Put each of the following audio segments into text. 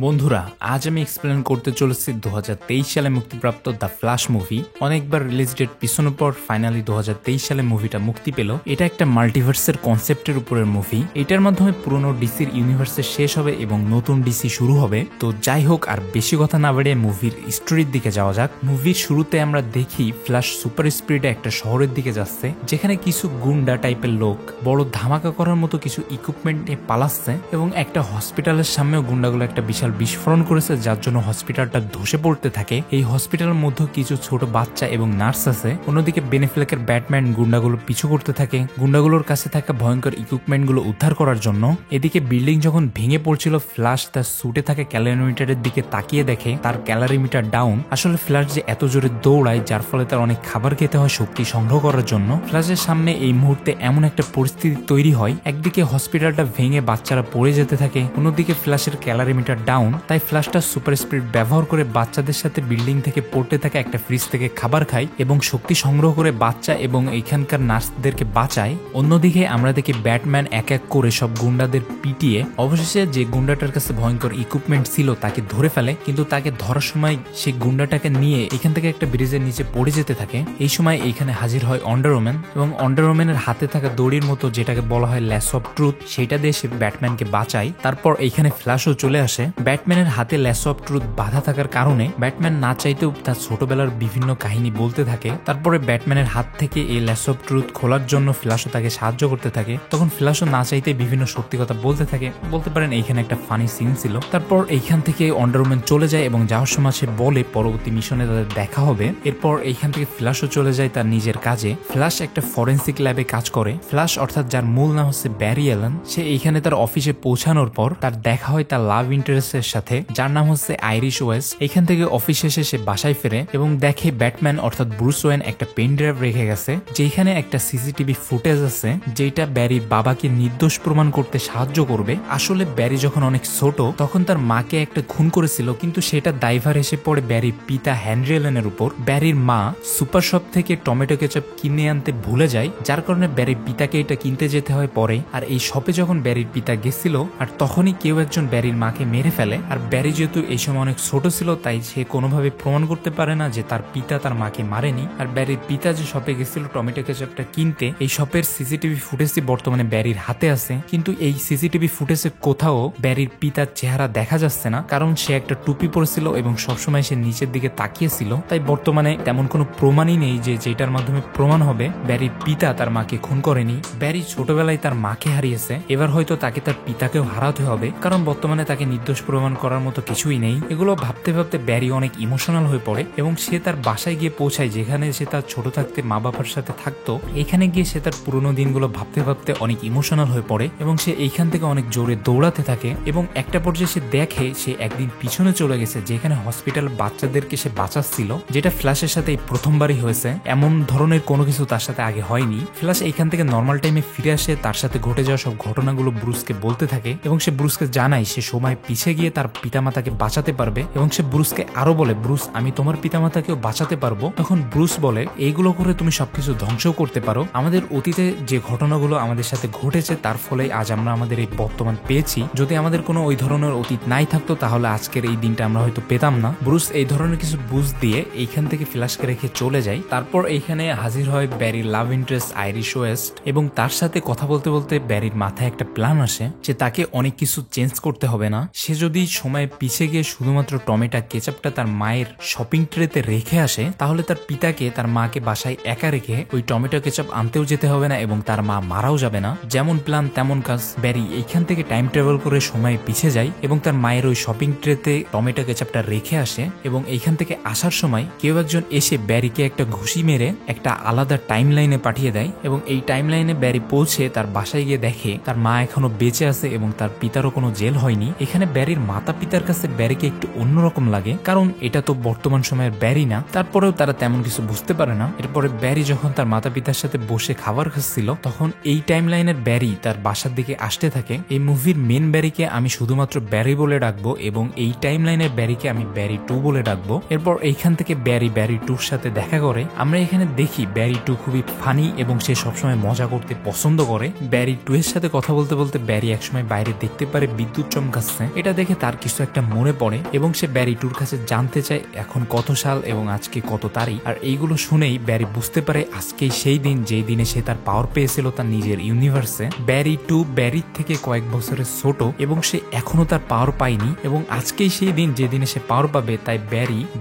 বন্ধুরা, আজ আমি এক্সপ্লেন করতে চলেছি 2023 সালে মুক্তিপ্রাপ্ত দ্য ফ্ল্যাশ মুভি। অনেকবার রিলিজ ডেট পিছনের পর ফাইনালি 2023 সালে মুভিটা মুক্তি পেল। এটা একটা মাল্টিভার্সের কনসেপ্টের উপরের মুভি। এটার মাধ্যমে পুরনো ডিসির ইউনিভার্সের শেষ হবে এবং নতুন ডিসি শুরু হবে। তো যাই হোক, আর বেশি কথা না বাড়িয়ে মুভির স্টোরির দিকে যাওয়া যাক। মুভির শুরুতে আমরা দেখি ফ্ল্যাশ সুপার স্পিডে একটা শহরের দিকে যাচ্ছে, যেখানে কিছু গুন্ডা টাইপের লোক বড় ধামাকা করার মতো কিছু ইকুইপমেন্ট নিয়ে পালাচ্ছে এবং একটা হসপিটালের সামনেও গুন্ডাগুলো একটা বিশাল বিস্ফোরণ করেছে, যার জন্য হসপিটালটা ধসে পড়তে থাকে। এই হসপিটালের মধ্যে কিছু ছোট বাচ্চা এবং নার্স আছে। অন্যদিকে বেন অ্যাফ্লেকের ব্যাটম্যান গুন্ডাগুলো পিছু করতে থাকে গুন্ডাগুলোর কাছে থাকা ভয়ঙ্কর ইকুইপমেন্ট গুলো উদ্ধার করার জন্য। এদিকে বিল্ডিং যখন ভেঙে পড়ছিল, ফ্ল্যাশ তার সুটে থাকে ক্যালোরিমিটারের দিকে তাকিয়ে দেখে তার ক্যালোরিমিটার ডাউন। আসলে ফ্ল্যাশ যে এত জোরে দৌড়ায়, যার ফলে তার অনেক খাবার খেতে হয় শক্তি সংগ্রহ করার জন্য। ফ্ল্যাশের সামনে এই মুহূর্তে এমন একটা পরিস্থিতি তৈরি হয়, একদিকে হসপিটালটা ভেঙে বাচ্চারা পড়ে যেতে থাকে, অন্যদিকে ফ্ল্যাশের ক্যালোরিমিটার ডাউন। তাই ফ্ল্যাশটা সুপার স্পিড ব্যবহার করে বাচ্চাদের সাথে বিল্ডিং থেকে পড়তে থাকা একটা ফ্রিজ থেকে খাবার খায় এবং শক্তি সংগ্রহ করে বাচ্চা এবং এখানকার নার্সদেরকে বাঁচায়। অন্যদিকে আমরা দেখি ব্যাটম্যান এক এক করে সব গুন্ডাদের পিটিয়ে অবশেষে যে গুন্ডাটার কাছে ভয়ঙ্কর ইকুইপমেন্ট ছিল তাকে ধরে ফেলে। কিন্তু তাকে ধরার সময় সেই গুন্ডাটাকে নিয়ে এখান থেকে একটা ব্রিজের নিচে পড়ে যেতে থাকে। এই সময় এইখানে হাজির হয় ওয়ান্ডার ওম্যান এবং ওয়ান্ডার ওম্যানের হাতে থাকা দড়ির মতো যেটাকে বলা হয় ল্যাশ অফ ট্রুথ, সেটা দিয়ে সে ব্যাটম্যানকে বাঁচায়। তারপর এইখানে ফ্ল্যাশও চলে আসে। ব্যাটম্যানের হাতে ল্যাশ অফ ট্রুথ বাধা থাকার কারণে ব্যাটম্যান না চাইতেও তার ছোটবেলার বিভিন্ন কাহিনী বলতে থাকে। তারপরে ব্যাটম্যানের হাত থেকে এই ল্যাশ অফ ট্রুথ খোলার জন্য ফ্ল্যাশও তাকে সাহায্য করতে থাকে। তখন ফ্ল্যাশও না চাইতে বিভিন্ন সত্যি কথা বলতে থাকে। বলতে পারেন এইখানে একটা ফানি সিন ছিল। তারপর এইখান থেকে ওয়ান্ডার ওম্যান চলে যায় এবং যাওয়ার সময় সে বলে পরবর্তী মিশনে তাদের দেখা হবে। এরপর এইখান থেকে ফ্ল্যাশও চলে যায় তার নিজের কাজে। ফ্ল্যাশ একটা ফরেন্সিক ল্যাবে কাজ করে। ফ্ল্যাশ অর্থাৎ যার মূল নাম হচ্ছে ব্যারি অ্যালান, সে এইখানে তার অফিসে পৌঁছানোর পর তার দেখা হয় তার লাভ ইন্টারেস্টের সাথে, যার নাম হচ্ছে আইরিশ ওয়েস। এখান থেকে অফিস শেষে সে বাসায় ফেরে এবং দেখে ব্যাটম্যান অর্থাৎ ব্রুস ওয়েন একটা পেন ড্রাইভ রেখে গেছে, যেখানে একটা সিসিটিভি ফুটেজ আছে যেটা ব্যারির বাবাকে নির্দোষ প্রমাণ করতে সাহায্য করবে। আসলে ব্যারি যখন অনেক ছোট তখন তার মাকে একটা খুন করেছিল, কিন্তু সেটা দায়ভার এসে পড়ে ব্যারির পিতা হেনরি অ্যালানের উপর। ব্যারির মা সুপার শপ থেকে টমেটো কেচাপ কিনে আনতে ভুলে যায়, যার কারণে ব্যারির পিতাকে এটা কিনতে যেতে হয় পরে। আর এই শপে যখন ব্যারির পিতা গেছিল, আর তখনই কেউ একজন ব্যারির মাকে মেরে ফেলে। আর ব্যারি যেহেতু এই সময় অনেক ছোট ছিল, তাই সে কোনোভাবে প্রমাণ করতে পারে না যে তার পিতা তার মাকে মারেনি। আর ব্যারির পিতা যে শপে গেছিল টমেটো কেচাপটা কিনতে, এই শপের সিসিটিভি ফুটেজটি বর্তমানে ব্যারির হাতে আছে, কিন্তু এই সিসিটিভি ফুটেজে কোথাও ব্যারির পিতার চেহারা দেখা যাচ্ছে না, কারণ সে একটা টুপি পরেছিল এবং সবসময় সে নিচের দিকে তাকিয়েছিল। তাই বর্তমানে তেমন কোনো প্রমাণই নেই যে যেটার মাধ্যমে প্রমাণ হবে ব্যারির পিতা তার মাকে খুন করেনি। ব্যারি ছোটবেলায় তার মাকে হারিয়েছে, এবার হয়তো তাকে তার পিতাকেও হারাতে হবে, কারণ বর্তমানে তাকে নির্দোষ প্রমাণ করার মতো কিছুই নেই। এগুলো ভাবতে ভাবতে ব্যারি অনেক ইমোশনাল হয়ে পড়ে এবং সে তার বাসায় গিয়ে পৌঁছায়, যেখানে সে তার ছোট থাকতে মা বাবার সাথে থাকতো। এখানে গিয়ে সে তার পুরোনো দিনগুলো ভাবতে ভাবতে অনেক ইমোশনাল হয়ে পড়ে এবং সে এইখান থেকে অনেক জোরে দৌড়াতে থাকে এবং একটা পর্যায়ে সে দেখে সে একদিন পিছনে চলে গেছে, যেখানে হসপিটাল বাচ্চাদেরকে সে বাঁচাচ্ছিল, যেটা ফ্ল্যাশের সাথে প্রথমবারই হয়েছে। এমন ধরনের কোনো কিছু তার সাথে আগে হয়নি। ফ্ল্যাশ এইখান থেকে নর্মাল টাইমে ফিরে আসে, তার সাথে ঘটে যাওয়া সব ঘটনাগুলো ব্রুসকে বলতে থাকে এবং সে ব্রুসকে জানায় সে সময় পিছিয়ে গিয়ে তার পিতামাতাকে বাঁচাতে পারবে এবং সে ব্রুসকে আরো বলে, ব্রুস আমি তোমার পিতামাতাকেও বাঁচাতে পারবো। তখন ব্রুস বলে, এইগুলো করে তুমি সবকিছু ধ্বংস করতে পারো। আমাদের অতীতে যে ঘটনাগুলো আমাদের সাথে ঘটেছে তার ফলে আজ আমরা আমাদের এই বর্তমান পেয়েছি। যদি আমাদের কোনো ওই ধরনের অতীত নাই থাকতো তাহলে আজকের এই দিনটা আমরা হয়তো পেতাম না। ব্রুস এই ধরনের কিছু বুঝ দিয়ে এইখান থেকে ফ্ল্যাশকে রেখে চলে যায়। তারপর এইখানে হাজির হয় ব্যারির লাভ ইন্টারেস্ট আইরিশ ওয়েস্ট এবং তার সাথে কথা বলতে বলতে ব্যারির মাথায় একটা প্ল্যান আসে যে তাকে অনেক কিছু চেঞ্জ করতে হবে না। সে যদি সময় পিছিয়ে গিয়ে শুধুমাত্র টমেটো কেচাপটা তার মায়ের শপিং ট্রেতে রেখে আসে, তাহলে তার পিতাকে তার মাকে বাসায় একা রেখে ওই টমেটো কেচাপ আনতেও যেতে হবে না এবং তার মা মারাও যাবে না। যেমন প্ল্যান তেমন কাজ। ব্যারি এইখান থেকে টাইম ট্রাভেল করে সময় পিছিয়ে যায় এবং তার মায়ের ওই শপিং ট্রেতে টমেটো কেচাপটা রেখে আসে এবং এইখান থেকে আসার সময় কেউ একজন এসে ব্যারিকে একটা ঘুষি মেরে একটা আলাদা টাইম লাইনে পাঠিয়ে দেয় এবং এই টাইম লাইনে ব্যারি পৌঁছে তার বাসায় গিয়ে দেখে তার মা এখনো বেঁচে আছে এবং তার পিতারও কোনো জেল হয়নি। এখানে ব্যারির মাতা পিতার কাছে ব্যারিকে একটু অন্যরকম লাগে, কারণ এটা তো বর্তমান সময়ের ব্যারি না। তারপরেও তারা তেমন কিছু বুঝতে পারে না। এরপরে ব্যারি যখন তার মাতা পিতার সাথে বসে খাবার খাচ্ছিল, তখন এই টাইম লাইনের ব্যারি তার বাসার দিকে আসতে থাকে। এই মুভির মেন ব্যারিকে আমি শুধুমাত্র ব্যারি বলে ডাকবো এবং এই টাইম লাইনের ব্যারিকে আমি ব্যারি 2 বলে ডাকবো। এরপর এইখান থেকে ব্যারি 2-র সাথে দেখা করে। আমরা এখানে দেখি ব্যারি 2 খুবই ফানি এবং সে সবসময় মজা করতে পছন্দ করে। ব্যারি 2 এর সাথে কথা বলতে বলতে ব্যারি একসময় বাইরে দেখতে পারে বিদ্যুৎ চমকাচ্ছে। এটা দেখে তার কিছু একটা মনে পড়ে এবং সে ব্যারি টুর কাছে জানতে চায় এখন কত সাল এবং আজকে কত তারিখ। আর এইগুলো শুনেই ব্যারি বুঝতে পারে আজকেই সেই দিন যেই দিনে সে তার পাওয়ার পেয়েছিল তার নিজের ইউনিভার্সে। ব্যারি টু ব্যারির থেকে কয়েক বছরের ছোট এবং সে এখনো তার পাওয়ার পায়নি এবং আজকেই সেই দিন যেদিনে সে পাওয়ার পাবে। তাই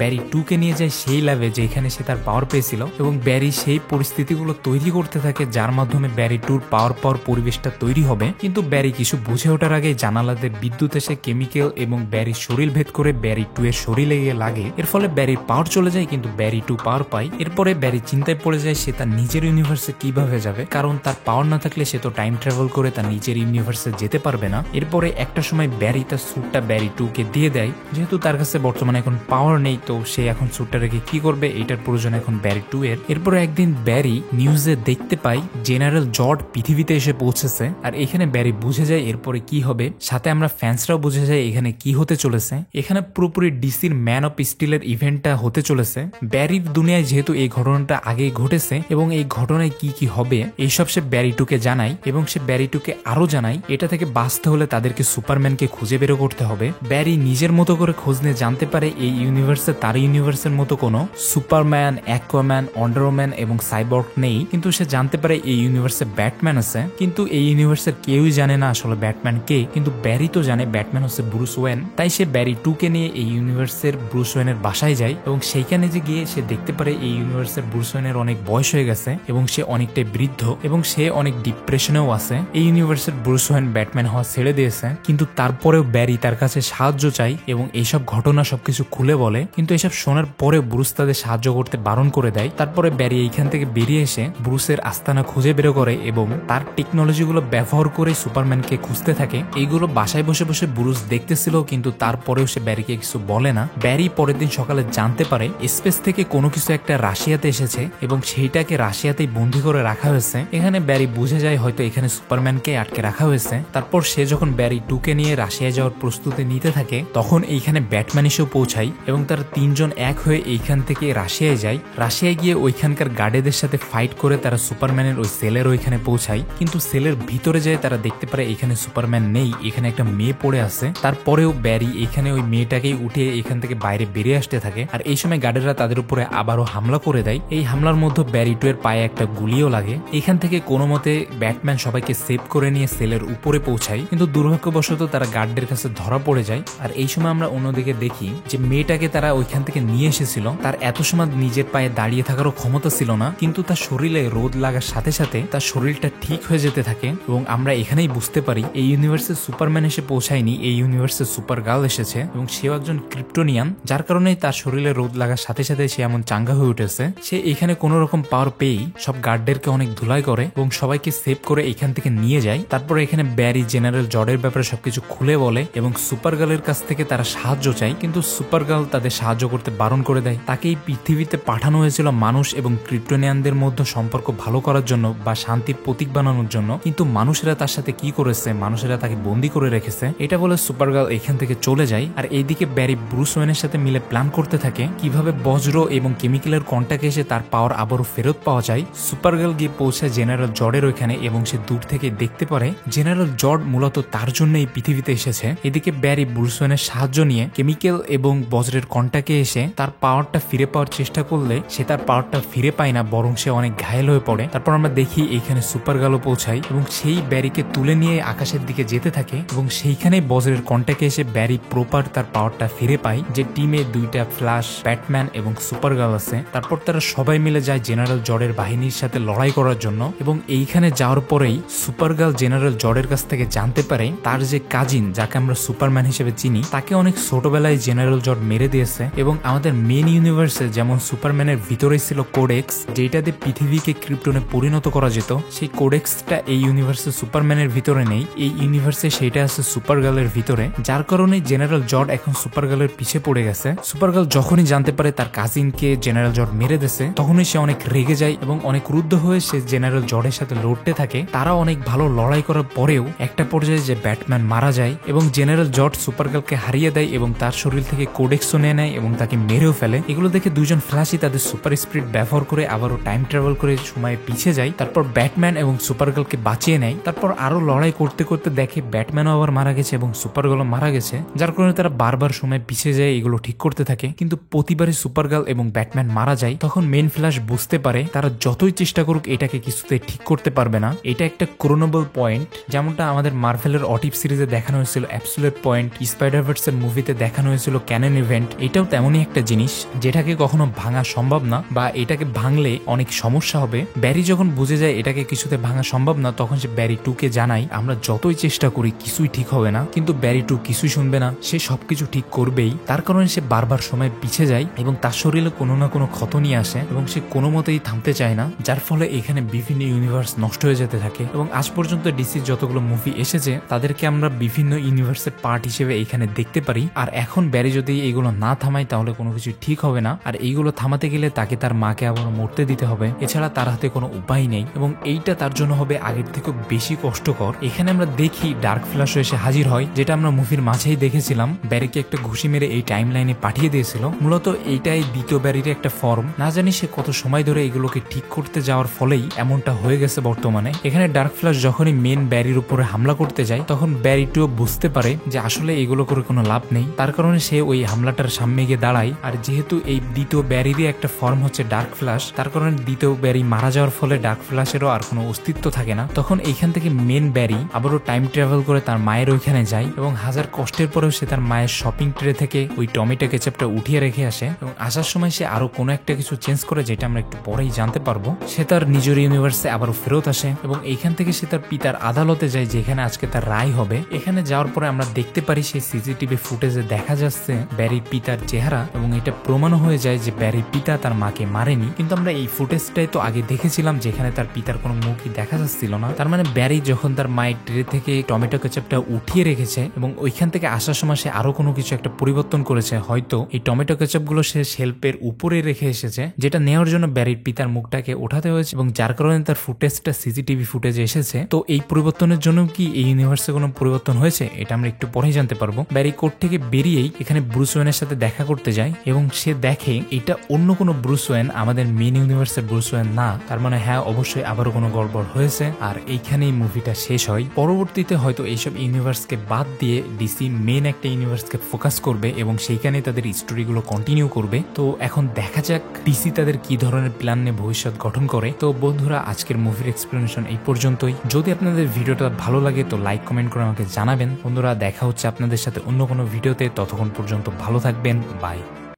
ব্যারি টু কে নিয়ে যায় সেই ল্যাবে যেখানে সে তার পাওয়ার পেয়েছিল এবং ব্যারি সেই পরিস্থিতিগুলো তৈরি করতে থাকে যার মাধ্যমে ব্যারি টুর পাওয়ার পরিবেশটা তৈরি হবে। কিন্তু ব্যারি কিছু বুঝে ওঠার আগে জানালাতে বিদ্যুৎ এসে কেমিক্যাল এবং ব্যারির শরীর ভেদ করে ব্যারি টু এর শরীরে গিয়ে লাগে। এর ফলে ব্যারির পাওয়ার চলে যায় কিন্তু ব্যারি টু পাওয়ার পায়। এরপরে ব্যারি চিন্তায় পড়ে যায় সে তার নিজের ইউনিভার্সে কিভাবে যাবে, কারণ তার পাওয়ার না থাকলে সে তো টাইম ট্রাভেল করে তার নিজের ইউনিভার্সে যেতে পারবে না। এরপরে একটা সময় ব্যারি তার স্যুটটা ব্যারি টু কে দিয়ে দেয়, যেহেতু তার কাছে বর্তমানে এখন পাওয়ার নেই তো সে এখন স্যুটটা রেখে কি করবে, এটার প্রয়োজন এখন ব্যারি টু এর। এরপরে একদিন ব্যারি নিউজে দেখতে পায় জেনারেল জর্ড পৃথিবীতে এসে পৌঁছেছে আর এখানে ব্যারি বুঝে যায় এরপরে কি হবে, সাথে আমরা ফ্যান্সরাও বুঝে যায় এখানে কি হতে চলেছে। এখানে পুরোপুরি ডিসির ম্যান অফ স্টিলের ইভেন্টটা হতে চলেছে। ব্যারির দুনিয়ায় যেহেতু এই ঘটনাটা আগেই ঘটেছে এবং এই ঘটনায় কি কি হবে এইসব সে ব্যারি টুকে জানায় এবং সে ব্যারি টুকে আরো জানায় এটা থেকে বাঁচতে হলে তাদেরকে সুপারম্যানকে খুঁজে বের করতে হবে। ব্যারি নিজের মতো করে খোঁজ নিয়ে জানতে পারে এই ইউনিভার্সে তার ইউনিভার্সের মতো কোনো সুপারম্যান, অ্যাকোয়াম্যান, ওয়ান্ডারম্যান এবং সাইবর্গ নেই, কিন্তু সে জানতে পারে এই ইউনিভার্সে ব্যাটম্যান আছে। কিন্তু এই ইউনিভার্সের কেউই জানে না আসলে ব্যাটম্যান কে, কিন্তু ব্যারি তো জানে ব্যাটম্যান হচ্ছে ব্রুস ওয়েন। তাই সে ব্যারি টু কে নিয়ে এই ইউনিভার্সের ব্রুস ওয়েনের বাসায় যায় এবং সেইখানে যে গিয়ে সে দেখতে পারে এই ইউনিভার্সের ব্রুস ওয়েনের অনেক বয়স হয়ে গেছে এবং সে অনেকটাই বৃদ্ধ এবং সে অনেক ডিপ্রেশনেও আছে। এই ইউনিভার্সের ব্রুস ওয়েন ব্যাটম্যান হওয়া ছেড়ে দিয়েছে, কিন্তু তারপরেও ব্যারি তার কাছে সাহায্য চাই এবং এইসব ঘটনা সবকিছু খুলে বলে। কিন্তু এসব শোনার পরে ব্রুস তাদের সাহায্য করতে বারণ করে দেয়। তারপরে ব্যারি এইখান থেকে বেরিয়ে এসে ব্রুসের আস্তানা খুঁজে বের করে এবং তার টেকনোলজিগুলো ব্যবহার করে সুপারম্যানকে খুঁজতে থাকে। এইগুলো বাসায় বসে বসে ব্রুস দেখতেছিল, কিন্তু তারপরেও সে ব্যারিকে কিছু বলে না। ব্যারি পরের দিন সকালে জানতে পারে স্পেস থেকে কোনো কিছু একটা রাশিয়াতে এসেছে এবং সেইটাকে রাশিয়াতেই বন্দি করে রাখা হয়েছে। এখানে ব্যারি বুঝে যায় হয়তো এখানে সুপারম্যানকে আটকে রাখা হয়েছে। তারপর সে যখন ব্যারি টুকে নিয়ে রাশিয়ায় যাওয়ার প্রস্তুতি নিতে থাকে তখন এইখানে ব্যাটম্যান এসেও পৌঁছায় এবং তারা তিনজন এক হয়ে এইখান থেকে রাশিয়ায় যায়। রাশিয়ায় গিয়ে ওইখানকার গার্ডেদের সাথে ফাইট করে তারা সুপারম্যানের ওই সেলের ওইখানে পৌঁছায়, কিন্তু সেলের ভিতরে যায় তারা দেখতে পারে এখানে সুপারম্যান নেই, এখানে একটা মেয়ে পড়ে আছে। তারপরেও ব্যারি এখানে ওই মেয়েটাকেই উঠে এখান থেকে বাইরে বেরিয়ে আসতে থাকে আর এই সময় গার্ডেরা তাদের উপরে আবারও হামলা করে দেয়। এই হামলার মধ্যে ব্যারি টু এর পায়ে একটা গুলিও লাগে। এখান থেকে কোনো মতে ব্যাটম্যান সবাইকে সেভ করে নিয়ে সেলের উপরে পৌঁছায়, কিন্তু দুর্ভাগ্যবশত তারা গার্ডদের কাছে ধরা পড়ে যায়। আর এই সময় আমরা অন্যদিকে দেখি যে মেয়েটাকে তারা ওইখান থেকে নিয়ে এসেছিল, তার এত সময় নিজের পায়ে দাঁড়িয়ে থাকারও ক্ষমতা ছিল না, কিন্তু তার শরীরে রোদ লাগার সাথে সাথে তার শরীরটা ঠিক হয়ে যেতে থাকে এবং আমরা এখানেই বুঝতে পারি এই ইউনিভার্সে সুপারম্যান এসে পৌঁছায়নি, এই ইউনিভার্সে সুপার গার্ল এসেছে এবং সেও একজন ক্রিপ্টোনিয়ান, যার কারণে তার শরীরে রোদ লাগার সাথে সাথে সে এমন চাঙ্গা হয়ে উঠেছে। সে এখানে কোন রকম পাওয়ার পেয়েই সব গার্ডদেরকে অনেক ধুলাই করে এবং সবাইকে সেভ করে এখান থেকে নিয়ে যায়। তারপরে এখানে ব্যারি জেনারেল জর্ডের ব্যাপারে সবকিছু খুলে বলে এবং সুপার গার্লের কাছ থেকে তারা সাহায্য চায়, কিন্তু সুপার গার্ল তাদের সাহায্য করতে বারণ করে দেয়। তাকে এই পৃথিবীতে পাঠানো হয়েছিল মানুষ এবং ক্রিপ্টোনিয়ানদের মধ্যে সম্পর্ক ভালো করার জন্য বা শান্তির প্রতীক বানানোর জন্য, কিন্তু মানুষেরা তার সাথে কি করেছে, মানুষেরা তাকে বন্দি করে রেখেছে। এটা বলে সুপার গার্ল এখান থেকে চলে যায়। আর এইদিকে ব্যারি ব্রুস ওয়েনের সাথে মিলে প্ল্যান করতে থাকে কিভাবে বজ্র এবং কেমিক্যালের কন্টাক্টে এসে তার পাওয়ার আবারও ফেরত পাওয়া যায়। সুপার গার্ল গিয়ে পৌঁছায় জেনারেল জর্ডের ওইখানে এবং সে দূর থেকে দেখতে পারে জেনারেল জর্ড মূলত তার জন্য এই পৃথিবীতে এসেছে। এদিকে ব্যারি ব্রুস ওয়েনের সাহায্য নিয়ে কেমিক্যাল এবং বজ্রের কন্টাক্টে এসে তার পাওয়ারটা ফিরে পাওয়ার চেষ্টা করলে সে তার পাওয়ারটা ফিরে পায় না, বরং সে অনেক ঘায়েল হয়ে পড়ে। তারপর আমরা দেখি এইখানে সুপার গার্লও পৌঁছায় এবং সেই ব্যারিকে তুলে নিয়ে আকাশের দিকে যেতে থাকে এবং সেইখানে বজ্রের কন্টাক্টে এসে ব্যারি প্রপার তার পাওয়ারটা ফিরে পায়। যে টিমে দুইটা ফ্ল্যাশ, ব্যাটম্যান এবং সুপার গার্ল আছে। তারপর তারা সবাই মিলে যায় জেনারেল জর্ডের বাহিনীর সাথে লড়াই করার জন্য এবং এইখানে যাওয়ার পরেই সুপার গার্ল জেনারেল জর্ডের কাছ থেকে জানতে পারে তার যে কাজিন, যাকে আমরা সুপারম্যান হিসেবে চিনি, তাকে অনেক ছোটবেলায় জেনারেল জর্ড মেরে দিয়েছে এবং আমাদের মেন ইউনিভার্সে যেমন সুপারম্যানের ভিতরে ছিল কোডেক্স, যেটা দিয়ে পৃথিবীকে ক্রিপ্টনে পরিণত করা যেত, সেই কোডেক্সটা এই ইউনিভার্সে সুপারম্যানের ভিতরে নেই, এই ইউনিভার্সে সেটা আছে সুপার গার্লের ভিতরে, যার কারণে জেনারেল জর্ড এখন সুপার গার্লের পিছে পড়ে গেছে। সুপার গার্ল যখনই জানতে পারে তার কাজিনকে জেনারেল জর্ড মেরে দিয়েছে তখনই সে অনেক রেগে যায় এবং অনেক ক্রুদ্ধ হয়ে সে জেনারেল জর্ডের সাথে লড়তে থাকে। তারা অনেক ভালো লড়াই করার পরেও একটা পর্যায়ে যে ব্যাটম্যান মারা যায় এবং জেনারেল জর্ড সুপার গার্লকে হারিয়ে দেয় এবং তার শরীর থেকে কোডেক্সও নিয়ে নেয় এবং তাকে মেরেও ফেলে। এগুলো দেখে দুজন ফ্ল্যাশই তাদের সুপার স্পিড ব্যবহার করে আবারও টাইম ট্রাভেল করে সময় পিছিয়ে যায়। তারপর ব্যাটম্যান এবং সুপার গার্লকে বাঁচিয়ে নেয়। তারপর আরো লড়াই করতে করতে দেখে ব্যাটম্যানও আবার মারা গেছে এবং সুপার ক্যারেক্টারগুলো মারা গেছে, যার কারণে তারা বারবার সময় পিছিয়ে যায় এগুলো ঠিক করতে থাকে। কিন্তু প্রতিবারই সুপারগার্ল এবং ব্যাটম্যান মারা যায়, তখন মেন ফ্ল্যাশ বুঝতে পারে তারা যতই চেষ্টা করুক এটাকে কিছুতে ঠিক করতে পারবে না। এটা একটা ক্রোনেবল পয়েন্ট, যেমনটা আমাদের মার্ভেলের অটিভ সিরিজে দেখানো হয়েছিল অ্যাবসোলিউট পয়েন্ট, স্পাইডারভার্সের মুভিতে দেখানো হয়েছিল ক্যানন ইভেন্ট। এটাও তেমনই একটা জিনিস যেটাকে কখনো ভাঙা সম্ভব না, বা এটাকে ভাঙলে অনেক সমস্যা হবে। ব্যারি যখন বুঝে যায় এটাকে কিছুতে ভাঙা সম্ভব না, তখন সে ব্যারি 2-কে জানায় আমরা যতই চেষ্টা করি কিছুই ঠিক হবে না। কিন্তু ব্যারি 2 কিছুই শুনবে না, সে সবকিছু ঠিক করবেই। তার কারণে সে বারবার সময় পিছিয়ে যায় এবং তার শরীরে কোনো না কোনো ক্ষত নিয়ে আসে এবং সে কোনো মতেই থামতে চায় না, যার ফলে এখানে বিভিন্ন ইউনিভার্স নষ্ট হয়ে যেতে থাকে। এবং আজ পর্যন্ত ডিসির যতগুলো মুভি এসেছে তাদেরকে আমরা বিভিন্ন ইউনিভার্সের পার্ট হিসেবে এখানে দেখতে পারি। আর এখন ব্যারি যদি এইগুলো না থামায় তাহলে কোনো কিছু ঠিক হবে না, আর এইগুলো থামাতে গেলে তাকে তার মাকে আবার মরতে দিতে হবে, এছাড়া তার হাতে কোনো উপায় নেই এবং এইটা তার জন্য হবে আগের থেকে বেশি কষ্টকর। এখানে আমরা দেখি ডার্ক ফ্ল্যাশ এসে হাজির হয়, যেটা আমরা মুভির মাঝেই দেখেছিলাম। ব্যারিকে একটা ঘুষি মেরে এই টাইম লাইনে পাঠিয়ে দিয়েছিল। মূলত এইটাই দ্বিতীয় ব্যারির একটা ফর্ম। না জানি সে কত সময় ধরে এগুলোকে ঠিক করতে যাওয়ার ফলেই এমনটা হয়ে গেছে বর্তমানে। এখানে ডার্ক ফ্ল্যাশ যখনই মেন ব্যারির উপরে হামলা করতে যায় তখন ব্যারি 2 বুঝতে পারে যে আসলে এগুলো করে কোনো লাভ নেই, তার কারণে সে ওই হামলাটার সামনে গিয়ে দাঁড়ায়। আর যেহেতু এই দ্বিতীয় ব্যারিরই একটা ফর্ম হচ্ছে ডার্ক ফ্ল্যাশ, তার কারণে দ্বিতীয় ব্যারি মারা যাওয়ার ফলে ডার্ক ফ্ল্যাশেরও আর কোনো অস্তিত্ব থাকে না। তখন এইখান থেকে মেন ব্যারি আবারও টাইম ট্রাভেল করে তার মায়ের ওইখানে যায় এবং হাজার কষ্টের পরেও সে তার মায়ের শপিং ট্রে থেকে ওই টমেটো কেচাপটা উঠিয়ে রেখে আসে এবং আসার সময় সে আরো কোনো একটা কিছু চেঞ্জ করে, যেটা আমরা একটু পরেই জানতে পারবো। সে তার নিজের ইউনিভার্সে আবারও ফেরত আসে এবং এইখান থেকে সে তার পিতার আদালতে যায়, যেখানে আজকে তার রায় হবে। এখানে যাওয়ার পরে আমরা দেখতে পারি সেই সিসিটিভি ফুটেজে দেখা যাচ্ছে ব্যারির পিতার চেহারা এবং এটা প্রমাণ হয়ে যায় যে ব্যারির পিতা তার মাকে মারেনি। কিন্তু আমরা এই ফুটেজটাই তো আগে দেখেছিলাম যেখানে তার পিতার কোনো মুখই দেখা যাচ্ছিল না। তার মানে ব্যারি যখন তার মায়ের ট্রে থেকে টমেটো কেচাপটা উঠিয়ে রেখেছে এবং ওইখান থেকে আসার সময় সে আরো কোনো কিছু একটা পরিবর্তন করেছে, হয়তো এই টমেটো কেচাপ গুলো সে শেলফের উপরে রেখে এসেছে, যেটা নেওয়ার জন্য ব্যারির পিতার মুখটাকে ওঠাতে হয়েছে এবং যার কারণে তার ফুটেজটা সিসিটিভি ফুটেজে এসেছে। তো এই পরিবর্তনের জন্য কি এই ইউনিভার্সে কোনো পরিবর্তন হয়েছে এটা আমরা একটু পরেই জানতে পারবো। ব্যারি কোর্ট থেকে বেরিয়েই এখানে ব্রুস ওয়েনের সাথে দেখা করতে যায় এবং সে দেখে এটা অন্য কোনো ব্রুস ওয়েন, আমাদের মেন ইউনিভার্সের ব্রুস ওয়েন না। তার মানে হ্যাঁ, অবশ্যই আবারও কোনো গড়বড় হয়েছে। আর এইখানেই মুভিটা শেষ হয়। পরবর্তীতে হয়তো এইসব ইউনিভার্সকে বাদ দিয়ে ডিসি মেন একটা ইউনিভার্সকে ফোকাস করবে এবং সেইখানে তাদের স্টোরিগুলো কন্টিনিউ করবে। তো এখন দেখা যাক ডিসি তাদের কি ধরনের প্ল্যান নিয়ে ভবিষ্যৎ গঠন করে। তো বন্ধুরা, আজকের মুভির এক্সপ্লেনেশন এই পর্যন্তই। যদি আপনাদের ভিডিওটা ভালো লাগে তো লাইক কমেন্ট করে আমাকে জানাবেন। বন্ধুরা, দেখা হচ্ছে আপনাদের সাথে অন্য কোনো ভিডিওতে। ততক্ষণ পর্যন্ত ভালো থাকবেন, বাই।